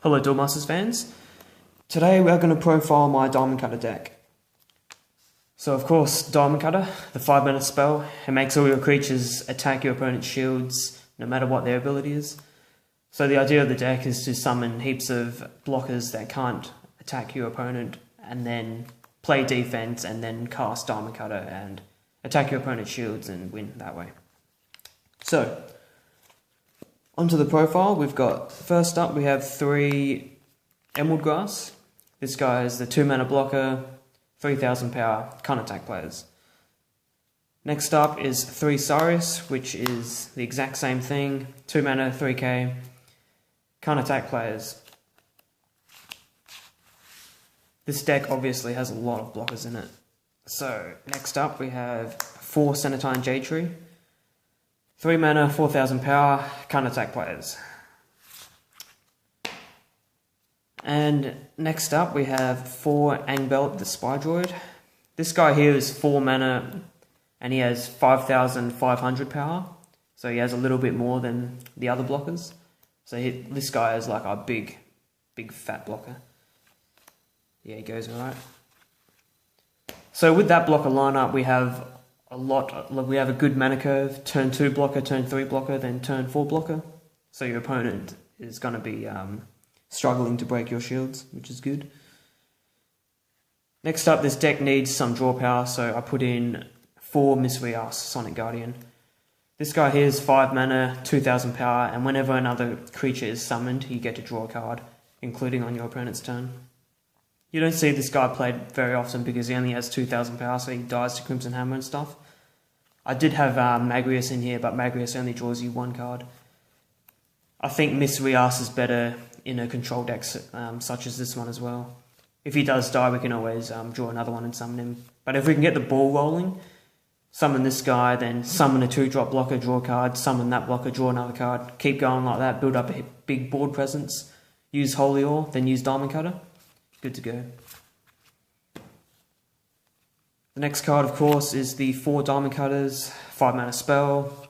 Hello Duel Masters fans. Today we are going to profile my Diamond Cutter deck. So of course, Diamond Cutter, the 5-minute spell, it makes all your creatures attack your opponent's shields no matter what their ability is. So the idea of the deck is to summon heaps of blockers that can't attack your opponent and then play defense and then cast Diamond Cutter and attack your opponent's shields and win that way. So, onto the profile, we've got, first up we have 3 Emerald Grass. This guy is the 2-mana blocker, 3000 power, can't attack players. Next up is 3 Sarius, which is the exact same thing, 2 mana, 3k, can't attack players. This deck obviously has a lot of blockers in it. So, next up we have 4 Senatine Jade Tree. 3 mana, 4000 power, can't attack players. And next up we have 4 Engbelt, the spydroid. This guy here is 4 mana and he has 5500 power. So he has a little bit more than the other blockers. So this guy is like a big fat blocker. Yeah, he goes alright. So with that blocker lineup we have we have a good mana curve, turn 2 blocker, turn 3 blocker, then turn 4 blocker. So your opponent is going to be struggling to break your shields, which is good. Next up, this deck needs some draw power, so I put in 4 Rias, Sonic Guardian. This guy here is 5 mana, 2000 power, and whenever another creature is summoned, you get to draw a card, including on your opponent's turn. You don't see this guy played very often because he only has 2000 power, so he dies to Crimson Hammer and stuff. I did have Magrius in here, but Magrius only draws you 1 card. I think Miss Rias is better in a control deck such as this one as well. If he does die, we can always draw another one and summon him. But if we can get the ball rolling, summon this guy, then summon a 2-drop blocker, draw a card, summon that blocker, draw another card, keep going like that, build up a big board presence, use Holy Ore, then use Diamond Cutter. Good to go. The next card, of course, is the 4 Diamond Cutters, 5 mana spell.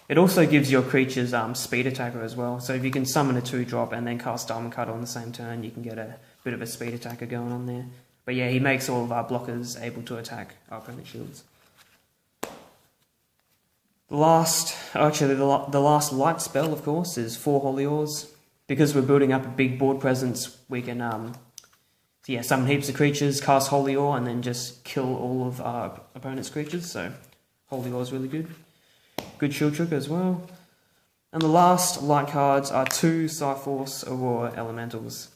It also gives your creatures speed attacker as well. So if you can summon a 2-drop and then cast Diamond Cutter on the same turn, you can get a bit of a speed attacker going on there. But yeah, he makes all of our blockers able to attack our opponent's shields. The last light spell, of course, is 4 Holy Ores. Because we're building up a big board presence, we can summon heaps of creatures, cast Holy Ore, and then just kill all of our opponent's creatures. So Holy Ore is really good. Good shield trick as well. And the last light cards are 2 Syforce Aurora Elementals.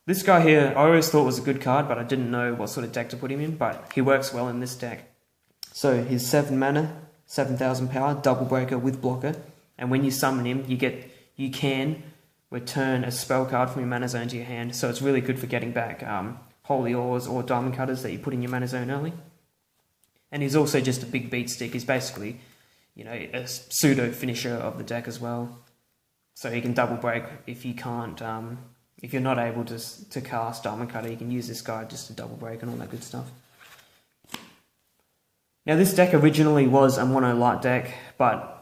This guy here, I always thought was a good card, but I didn't know what sort of deck to put him in, but he works well in this deck. So he's 7 mana, 7000 power, double breaker with blocker, and when you summon him, you can return a spell card from your mana zone to your hand, so it's really good for getting back Holy Ores or Diamond Cutters that you put in your mana zone early. And he's also just a big beat stick. He's basically, a pseudo finisher of the deck as well. So he can double break if you can't, if you're not able to cast Diamond Cutter, you can use this guy just to double break and all that good stuff. Now this deck originally was a mono light deck, but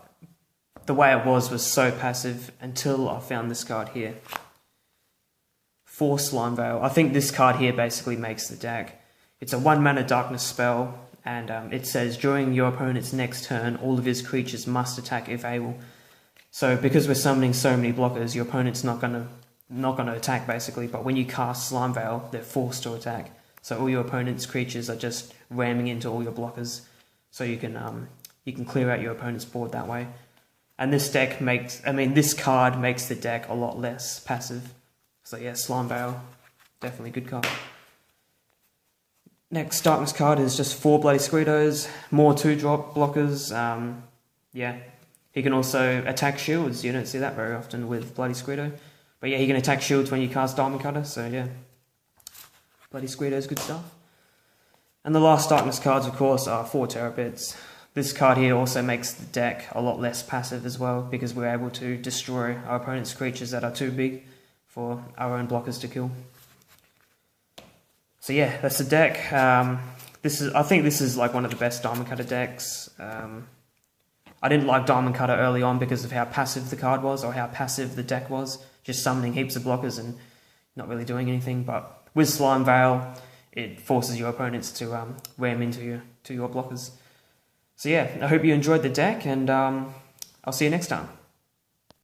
the way it was so passive until I found this card here. 4 Slime Veil. I think this card here basically makes the deck. It's a 1 mana darkness spell, and it says during your opponent's next turn, all of his creatures must attack if able. So because we're summoning so many blockers, your opponent's not gonna attack basically, but when you cast Slime Veil, they're forced to attack. So all your opponent's creatures are just ramming into all your blockers, so you can clear out your opponent's board that way. And this card makes the deck a lot less passive. So yeah, Slime Veil, definitely a good card. Next darkness card is just 4 Bloody Squitos, more 2-drop blockers. He can also attack shields. You don't see that very often with Bloody Squito. But yeah, he can attack shields when you cast Diamond Cutter, so yeah. Bloody Squito is good stuff. And the last darkness cards, of course, are 4 Terabits. This card here also makes the deck a lot less passive as well, because we're able to destroy our opponent's creatures that are too big for our own blockers to kill. So yeah, that's the deck. I think this is like one of the best Diamond Cutter decks. I didn't like Diamond Cutter early on because of how passive the card was, or how passive the deck was. just summoning heaps of blockers and not really doing anything. But with Slime Veil, it forces your opponents to ram into your blockers. So yeah, I hope you enjoyed the deck, and I'll see you next time.